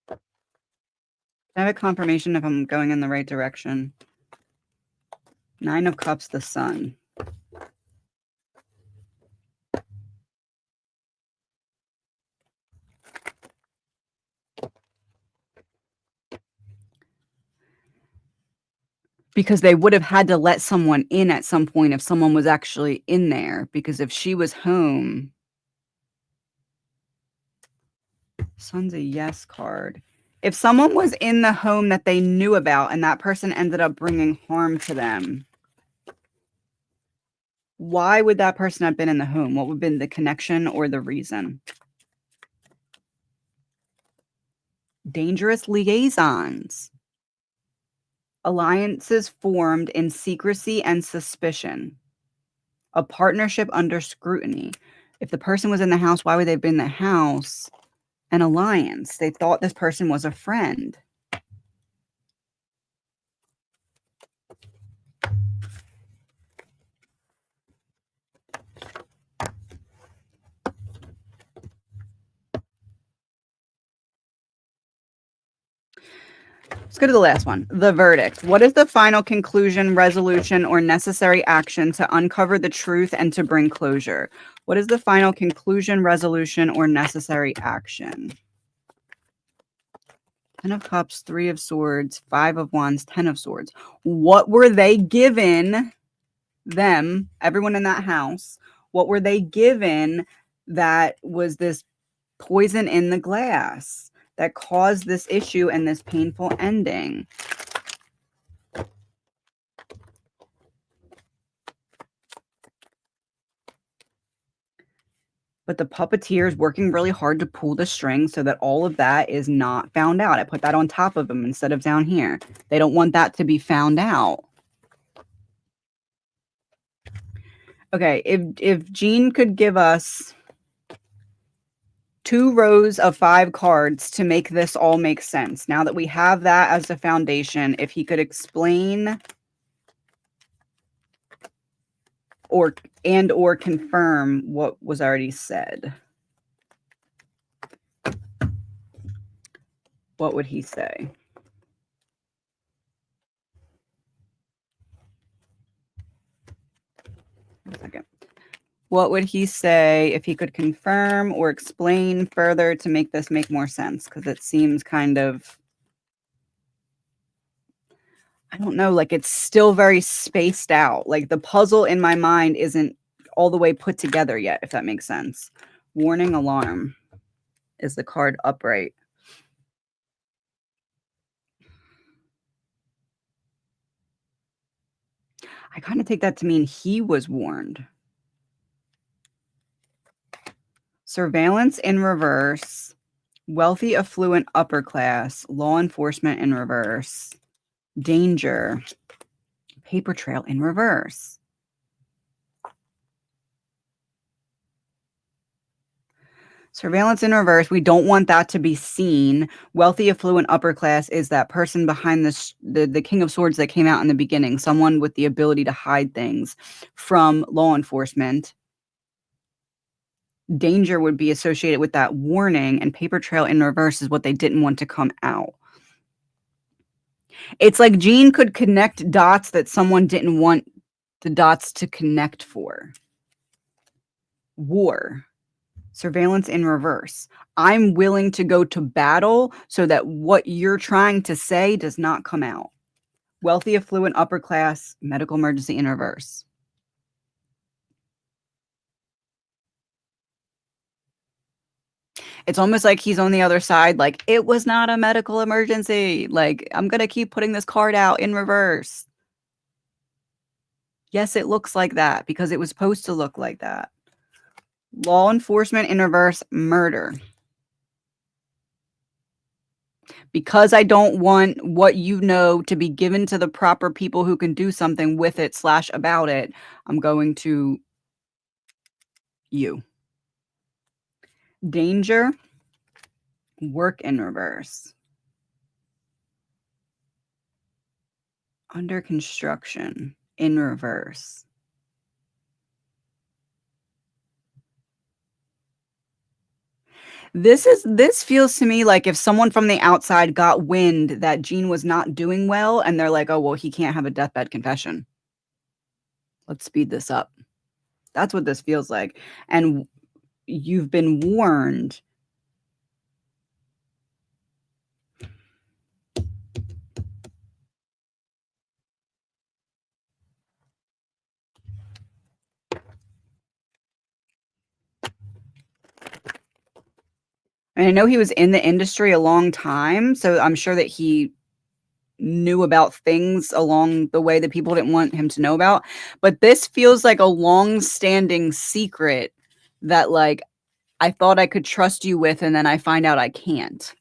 S1: I have a confirmation if I'm going in the right direction. Nine of Cups, the Sun. Because they would have had to let someone in at some point if someone was actually in there. Because if she was home, Sun's a yes card. If someone was in the home that they knew about and that person ended up bringing harm to them, why would that person have been in the home? What would have been the connection or the reason? Dangerous liaisons. Alliances formed in secrecy and suspicion. A partnership under scrutiny. If the person was in the house, why would they have been in the house? An alliance. They thought this person was a friend. Let's go to the last one. The verdict. What is the final conclusion, resolution, or necessary action to uncover the truth and to bring closure? What is the final conclusion, resolution, or necessary action? Ten of Cups, Three of Swords, Five of Wands, Ten of Swords. What were they given them, everyone in that house? What were they given that was this poison in the glass that caused this issue and this painful ending? But the puppeteer is working really hard to pull the string so that all of that is not found out. I put that on top of them instead of down here. They don't want that to be found out. Okay, if Gene could give us 2 rows of 5 cards to make this all make sense. Now that we have that as the foundation, if he could explain or confirm what was already said, what would he say? What would he say if he could confirm or explain further to make this make more sense? Because it seems kind of, I don't know, like it's still very spaced out. Like the puzzle in my mind isn't all the way put together yet, if that makes sense. Warning alarm. Is the card upright? I kind of take that to mean he was warned. Surveillance in reverse. Wealthy, affluent, upper class. Law enforcement in reverse. Danger. Paper trail in reverse. Surveillance in reverse. We don't want that to be seen. Wealthy, affluent, upper class is that person behind the King of Swords that came out in the beginning. Someone with the ability to hide things from law enforcement. Danger would be associated with that warning, and paper trail in reverse is what they didn't want to come out. It's like Jean could connect dots that someone didn't want the dots to connect for. War. Surveillance in reverse. I'm willing to go to battle so that what you're trying to say does not come out. Wealthy, affluent, upper class, medical emergency in reverse. It's almost like he's on the other side, like, it was not a medical emergency. Like, I'm going to keep putting this card out in reverse. Yes, it looks like that because it was supposed to look like that. Law enforcement in reverse, murder. Because I don't want what you know to be given to the proper people who can do something with it / about it, I'm going to you. Danger, work in reverse. Under construction in reverse. This feels to me like if someone from the outside got wind that Jean was not doing well and they're like, "Oh, well, he can't have a deathbed confession. Let's speed this up." That's what this feels like. And you've been warned. And I know he was in the industry a long time, so I'm sure that he knew about things along the way that people didn't want him to know about. But this feels like a long-standing secret that, like, I thought I could trust you with, and then I find out I can't.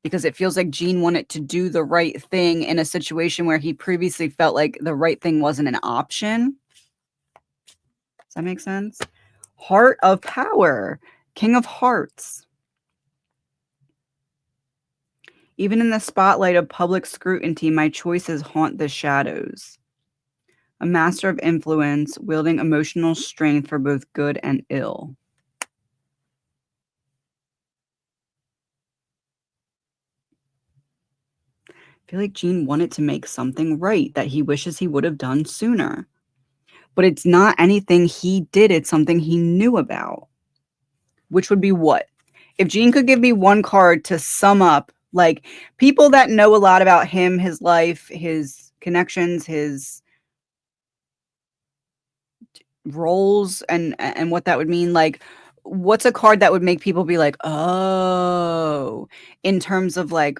S1: Because it feels like Gene wanted to do the right thing in a situation where he previously felt like the right thing wasn't an option. Does that make sense? Heart of power. King of hearts. Even in the spotlight of public scrutiny, my choices haunt the shadows. A master of influence, wielding emotional strength for both good and ill. I feel like Gene wanted to make something right that he wishes he would have done sooner. But it's not anything he did, it's something he knew about. Which would be what? If Gene could give me one card to sum up, like, people that know a lot about him, his life, his connections, his roles, and what that would mean, like, what's a card that would make people be like, oh, in terms of like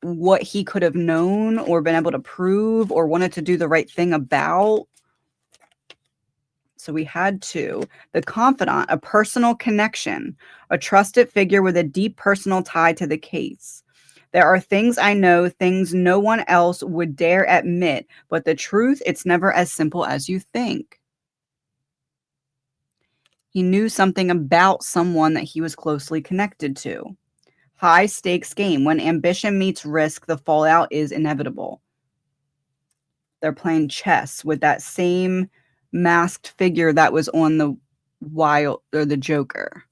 S1: what he could have known or been able to prove or wanted to do the right thing about? So we had two. The confidant, a personal connection, a trusted figure with a deep personal tie to the case. There are things I know, things no one else would dare admit, but the truth, it's never as simple as you think. He knew something about someone that he was closely connected to. High stakes game. When ambition meets risk, the fallout is inevitable. They're playing chess with that same masked figure that was on the Wild or the Joker.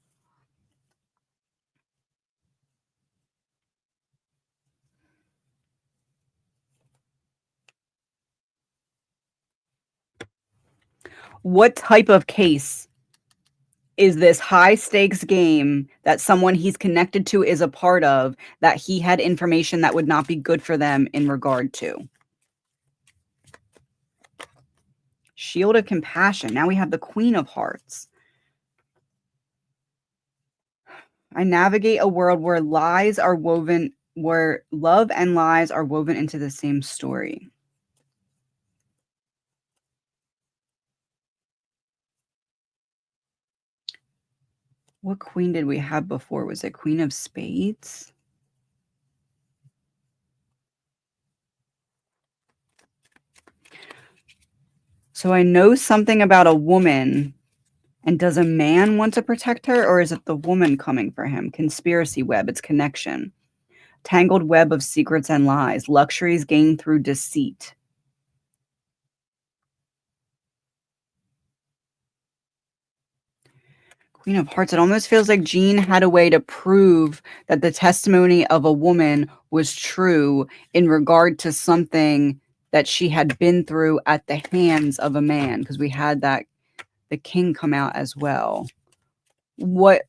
S1: What type of case is this high stakes game that someone he's connected to is a part of, that he had information that would not be good for them in regard to. Shield of Compassion. Now we have the Queen of Hearts. I navigate a world where where love and lies are woven into the same story. What queen did we have before? Was it Queen of Spades? So I know something about a woman. And does a man want to protect her, or is it the woman coming for him? Conspiracy web, it's connection. Tangled web of secrets and lies. Luxuries gained through deceit. Queen of Hearts. It almost feels like Jean had a way to prove that the testimony of a woman was true in regard to something that she had been through at the hands of a man, because we had that the king come out as well. What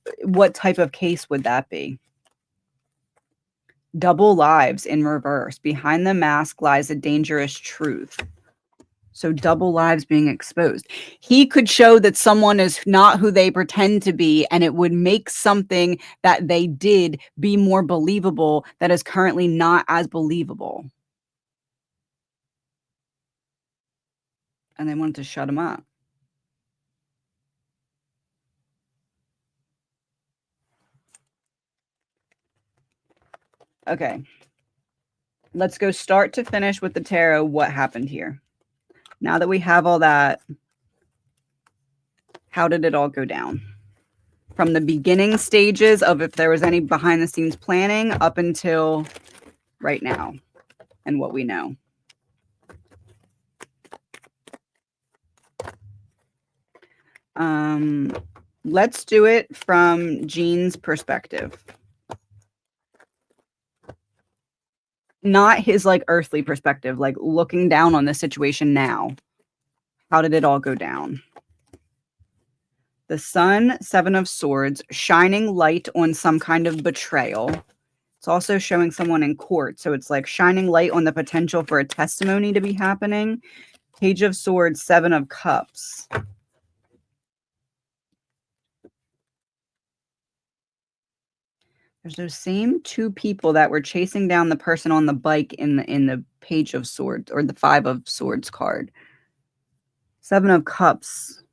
S1: type of case would that be? Double lives in reverse. Behind the mask lies a dangerous truth. So double lives being exposed. He could show that someone is not who they pretend to be, and it would make something that they did be more believable that is currently not as believable. And they wanted to shut him up. Okay. Let's go start to finish with the tarot. What happened here? Now that we have all that, how did it all go down? From the beginning stages of if there was any behind the scenes planning up until right now and what we know. Let's do it from Jean's perspective. Not his like earthly perspective, like looking down on the situation now. How did it all go down? The Sun, Seven of Swords, shining light on some kind of betrayal. It's also showing someone in court. So it's like shining light on the potential for a testimony to be happening. Page of Swords, Seven of Cups. There's those same two people that were chasing down the person on the bike in the Page of Swords, or the Five of Swords card. Seven of Cups.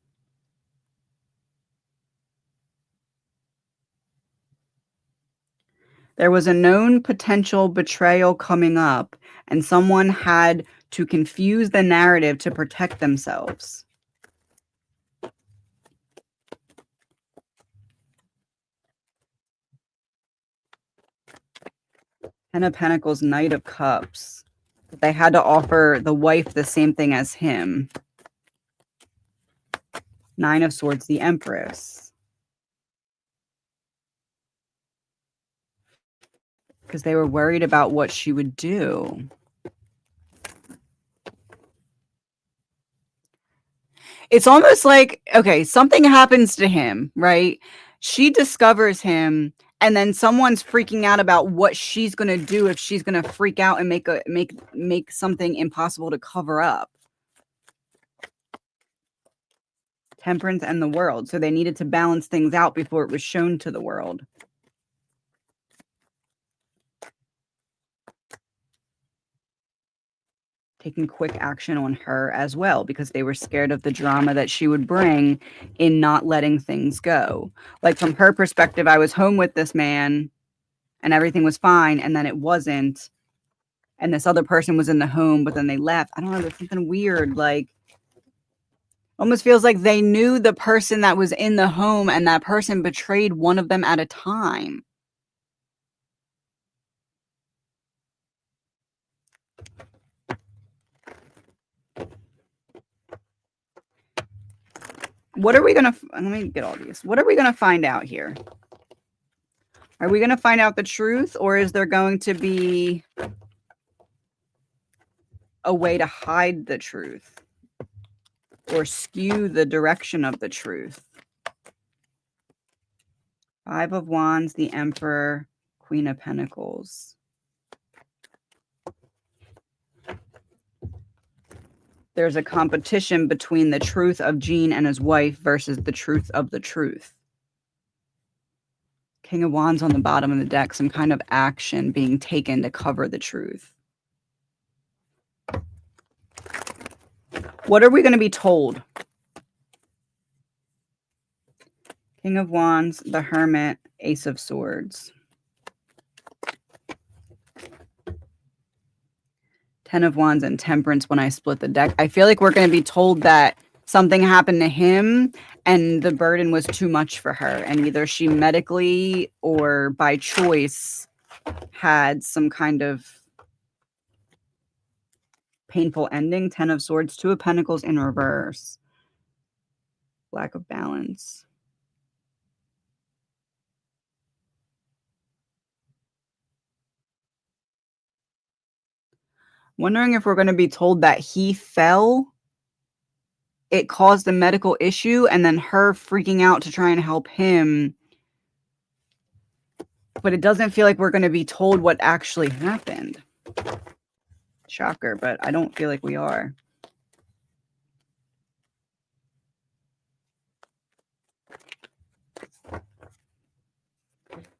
S1: There was a known potential betrayal coming up, and someone had to confuse the narrative to protect themselves. Ten of Pentacles, Knight of Cups. They had to offer the wife the same thing as him. Nine of Swords, the Empress. Because they were worried about what she would do. It's almost like, okay, something happens to him, right? She discovers him, and then someone's freaking out about what she's going to do if she's going to freak out and make something impossible to cover up. Temperance and the World. So they needed to balance things out before it was shown to the world. Taking quick action on her as well, because they were scared of the drama that she would bring in not letting things go. Like from her perspective, I was home with this man and everything was fine, and then it wasn't. And this other person was in the home, but then they left. I don't know, there's something weird. Like, almost feels like they knew the person that was in the home, and that person betrayed one of them at a time. What are we going to, let me get all these. What are we going to find out here? Are we going to find out the truth, or is there going to be a way to hide the truth or skew the direction of the truth? Five of Wands, the Emperor, Queen of Pentacles. There's a competition between the truth of Gene and his wife versus the truth of the truth. King of Wands on the bottom of the deck, some kind of action being taken to cover the truth. What are we going to be told? King of Wands, the Hermit, Ace of Swords. 10 of Wands and Temperance when I split the deck. I feel like we're going to be told that something happened to him and the burden was too much for her. And either she medically or by choice had some kind of painful ending. 10 of Swords, 2 of Pentacles in reverse. Lack of balance. Wondering if we're going to be told that he fell, it caused a medical issue, and then her freaking out to try and help him. But it doesn't feel like we're going to be told what actually happened. Shocker, but I don't feel like we are.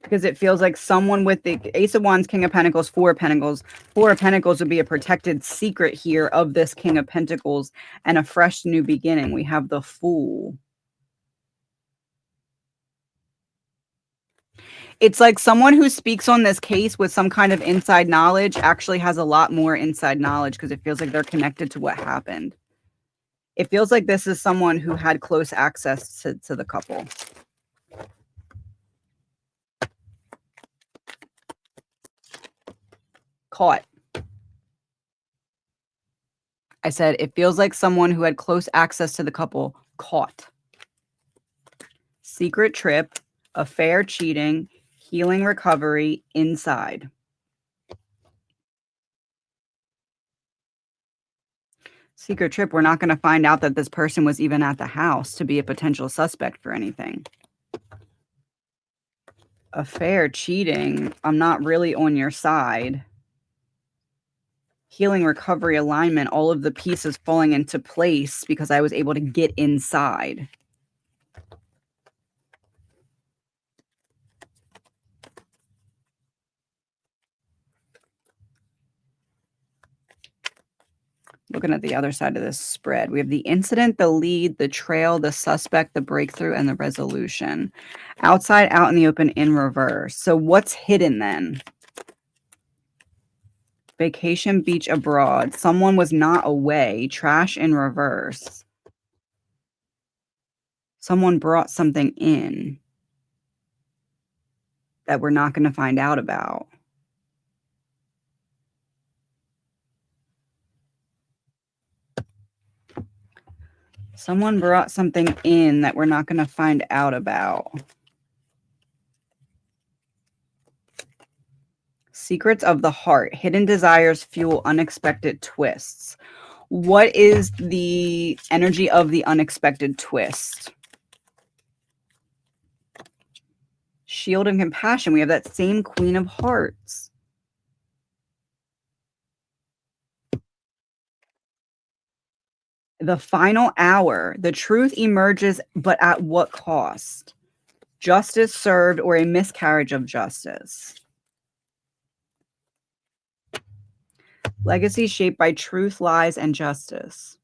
S1: Because it feels like someone with the Ace of Wands, King of Pentacles, 4 of Pentacles. 4 of Pentacles would be a protected secret here of this King of Pentacles and a fresh new beginning. We have the Fool. It's like someone who speaks on this case with some kind of inside knowledge actually has a lot more inside knowledge because it feels like they're connected to what happened. It feels like this is someone who had close access to the couple. Caught. I said, it feels like someone who had close access to the couple. Caught. Secret trip, affair, cheating, healing, recovery, inside. Secret trip, we're not going to find out that this person was even at the house to be a potential suspect for anything. Affair, cheating, I'm not really on your side. Healing, recovery, alignment, all of the pieces falling into place because I was able to get inside. Looking at the other side of this spread, we have the incident, the lead, the trail, the suspect, the breakthrough, and the resolution. Outside, out in the open, in reverse. So what's hidden then? Vacation, beach, abroad. Someone was not away. Trash in reverse. Someone brought something in that we're not going to find out about. Someone brought something in that we're not going to find out about. Secrets of the heart. Hidden desires fuel unexpected twists. What is the energy of the unexpected twist? Shield and compassion. We have that same Queen of Hearts. The final hour. The truth emerges, but at what cost? Justice served or a miscarriage of justice. Legacy shaped by truth, lies, and justice.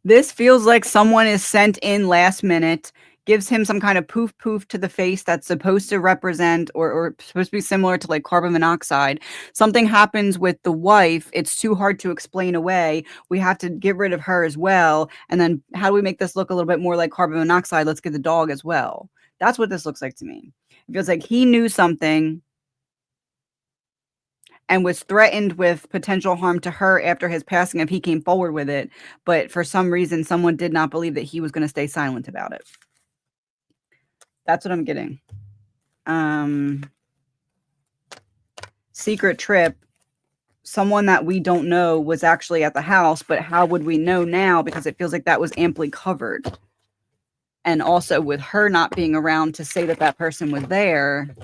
S1: This feels like someone is sent in last minute, gives him some kind of poof poof to the face that's supposed to represent or supposed to be similar to like carbon monoxide. Something happens with the wife. It's too hard to explain away. We have to get rid of her as well. And then how do we make this look a little bit more like carbon monoxide? Let's get the dog as well. That's what this looks like to me. It feels like he knew something and was threatened with potential harm to her after his passing if he came forward with it. But for some reason, someone did not believe that he was going to stay silent about it. That's what I'm getting. Secret trip. someone that we don't know was actually at the house, but how would we know now? Because it feels like that was amply covered. And also with her not being around to say that that person was there.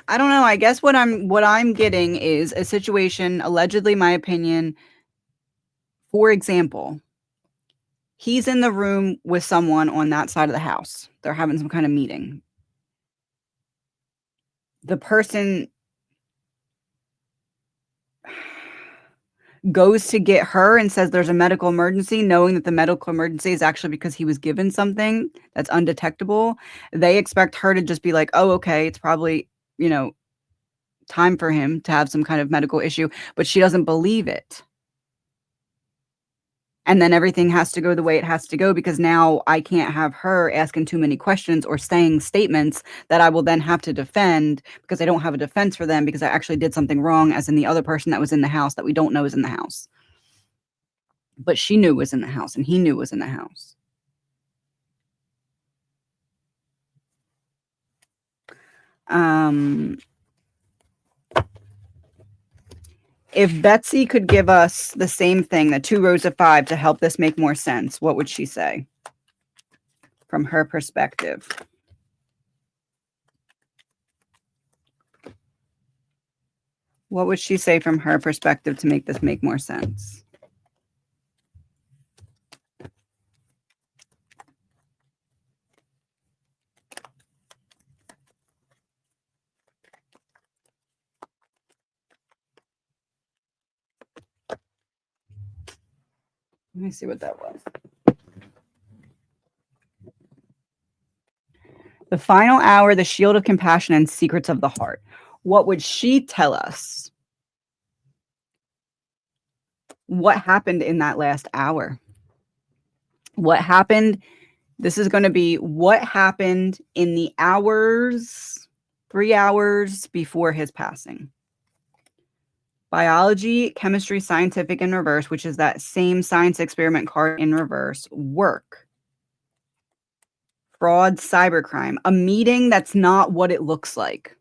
S1: I don't know. I guess what I'm getting is a situation, allegedly my opinion. For example, he's in the room with someone on that side of the house. They're having some kind of meeting. The person goes to get her and says there's a medical emergency, knowing that the medical emergency is actually because he was given something that's undetectable. They expect her to just be like, oh, okay, it's probably, time for him to have some kind of medical issue, but she doesn't believe it. And then everything has to go the way it has to go because now I can't have her asking too many questions or saying statements that I will then have to defend because I don't have a defense for them because I actually did something wrong, as in the other person that was in the house that we don't know is in the house. But she knew was in the house and he knew was in the house. If Betsy could give us the same thing, the 2 rows of 5, to help this make more sense, what would she say from her perspective? What would she say from her perspective to make this make more sense? Let me see what that was. The final hour, the shield of compassion, and secrets of the heart. What would she tell us? What happened in that last hour? What happened? This is going to be what happened in the hours, 3 hours before his passing. Biology, chemistry, scientific in reverse, which is that same science experiment card in reverse. Work. Fraud, cybercrime. A meeting that's not what it looks like.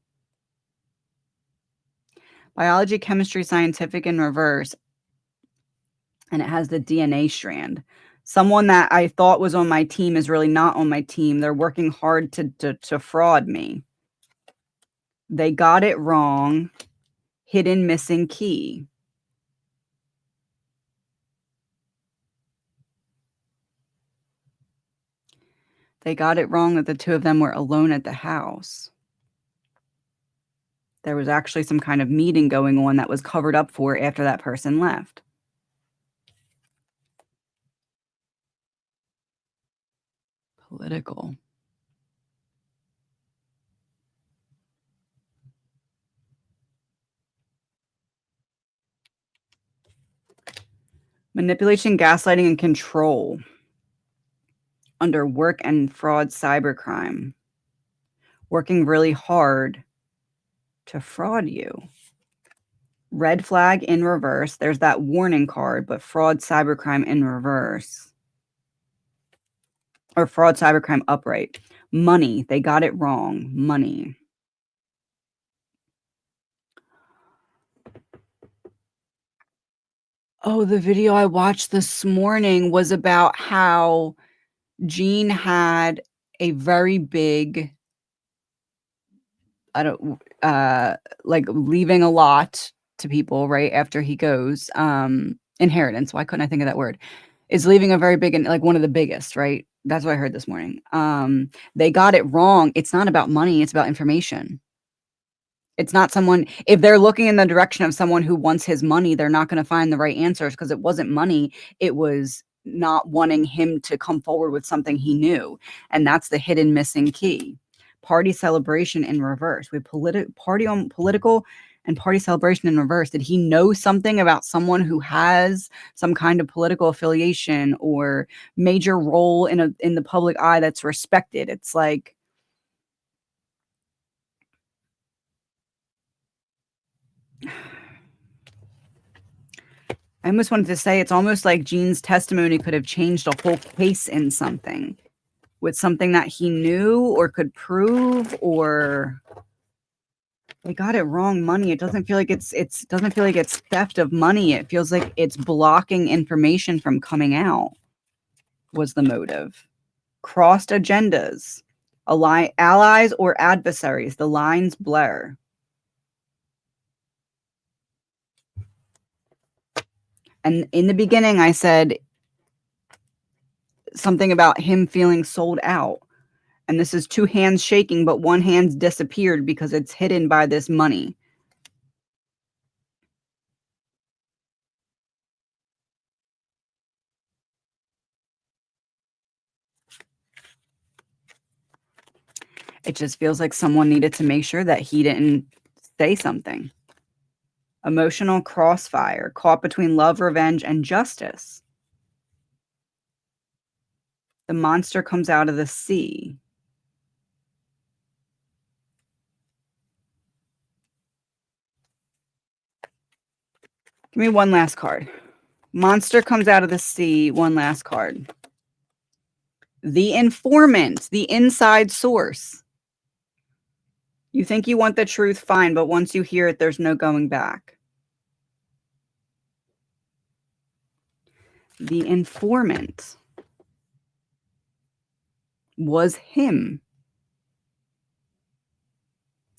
S1: Biology, chemistry, scientific in reverse. And it has the DNA strand. Someone that I thought was on my team is really not on my team. They're working hard to fraud me. They got it wrong. Hidden missing key. They got it wrong that the 2 of them were alone at the house. There was actually some kind of meeting going on that was covered up for after that person left. Political. Manipulation, gaslighting, and control. Under work and fraud, cybercrime. Working really hard to fraud you. Red flag in reverse. There's that warning card, but fraud, cybercrime in reverse. Or fraud, cybercrime upright. Money. They got it wrong. Money. Oh, the video I watched this morning was about how Gene had a very big, like leaving a lot to people right after he goes. Inheritance. Why couldn't I think of that word? Is leaving a very big and like one of the biggest, right? That's what I heard this morning. They got it wrong. It's not about money. It's about information. It's not someone, if they're looking in the direction of someone who wants his money, they're not going to find the right answers because it wasn't money. It was not wanting him to come forward with something he knew. And that's the hidden missing key. Party celebration in reverse. We party on political and party celebration in reverse. Did he know something about someone who has some kind of political affiliation or major role in the public eye that's respected? It's like, I almost wanted to say it's almost like Gene's testimony could have changed a whole case in something. with something that he knew or could prove, or they got it wrong money. It doesn't feel like it's doesn't feel like it's theft of money. It feels like it's blocking information from coming out was the motive. Crossed agendas, allies or adversaries. The lines blur. And in the beginning, I said something about him feeling sold out. And this is two hands shaking, but one hand's disappeared because it's hidden by this money. It just feels like someone needed to make sure that he didn't say something. Emotional crossfire, caught between love, revenge, and justice. The monster comes out of the sea. Give me one last card. Monster comes out of the sea. One last card. The informant, the inside source. You think you want the truth, fine, but once you hear it, there's no going back. The informant was him.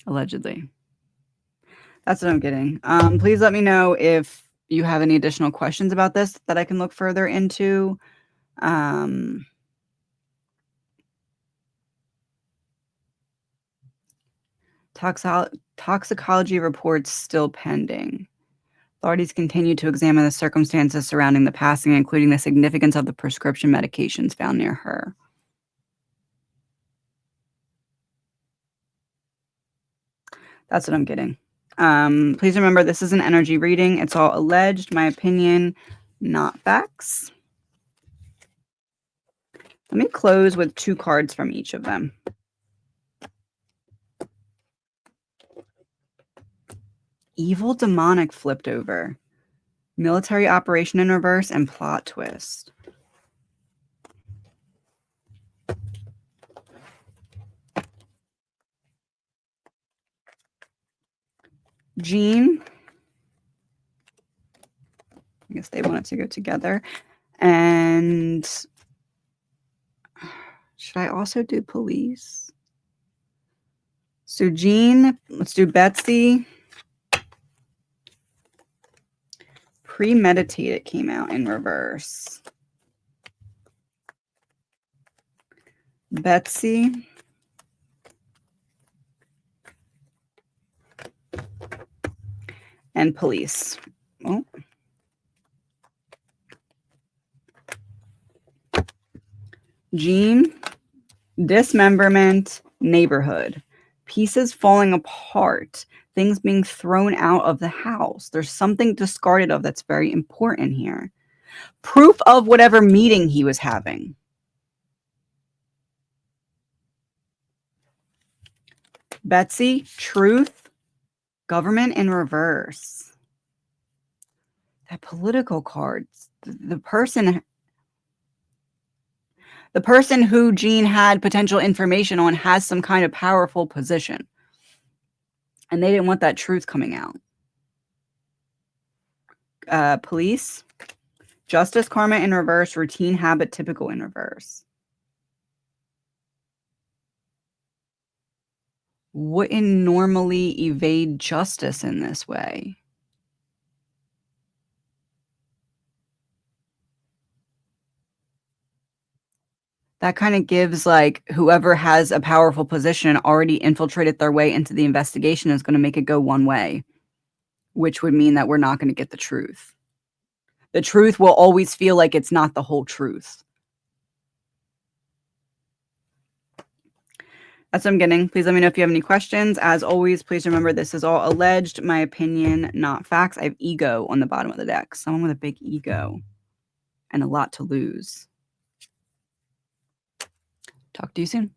S1: Allegedly. That's what I'm getting. Please let me know if you have any additional questions about this that I can look further into. Toxicology reports still pending. Authorities continue to examine the circumstances surrounding the passing, including the significance of the prescription medications found near her. That's what I'm getting. Please remember, this is an energy reading. It's all alleged, my opinion, not facts. Let me close with 2 cards from each of them. Evil demonic flipped over. Military operation in reverse and plot twist. Jean. I guess they wanted to go together. And should I also do police? So Jean, let's do Betsy. Premeditated came out in reverse. Betsy. And police. Oh. Jean, dismemberment, neighborhood. Pieces falling apart. Things being thrown out of the house. There's something discarded of that's very important here. Proof of whatever meeting he was having. Betsy, truth, government in reverse. That political cards. The person who Jean had potential information on has some kind of powerful position. And they didn't want that truth coming out. Police, justice, karma in reverse, routine, habit, typical in reverse. Wouldn't normally evade justice in this way. That kind of gives like whoever has a powerful position already infiltrated their way into the investigation is going to make it go one way, which would mean that we're not going to get the truth. The truth will always feel like it's not the whole truth. That's what I'm getting. Please let me know if you have any questions. As always, please remember this is all alleged, my opinion, not facts. I have ego on the bottom of the deck. Someone with a big ego and a lot to lose. Talk to you soon.